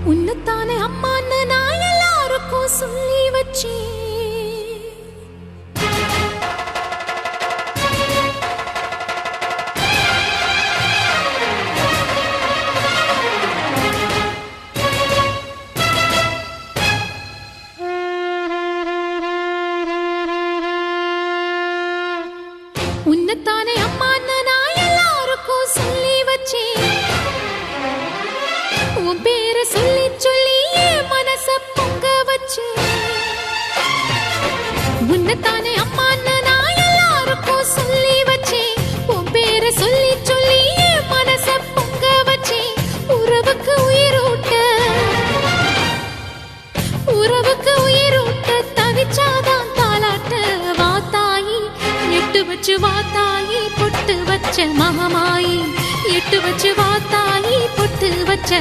உன்னத்தானே அம்மான்னு நான் எல்லாருக்கும் சொல்லி வச்சேன். உன்னத்தானே அம்மான்னு நான் எல்லாருக்கும் சொல்லி வச்சேன். உன் பேரை சொல்லி சொல்லி என் மனச பொங்க வச்சேன். உன்னத்தானே அம்மான்னு நான் எல்லாருக்கும் சொல்லி வச்சேன். உன் பேரை சொல்லி சொல்லி என் மனச பொங்க வச்சேன். உறவுக்கு உயிரூட்ட தவிச்சாதான் தாலாட்ட வாத்தாயி எட்டு வச்சு வாத்தாயி பொட்டு வச்ச மகமாயி எட்டு வச்சு வாத்தாயி பொட்டு வச்ச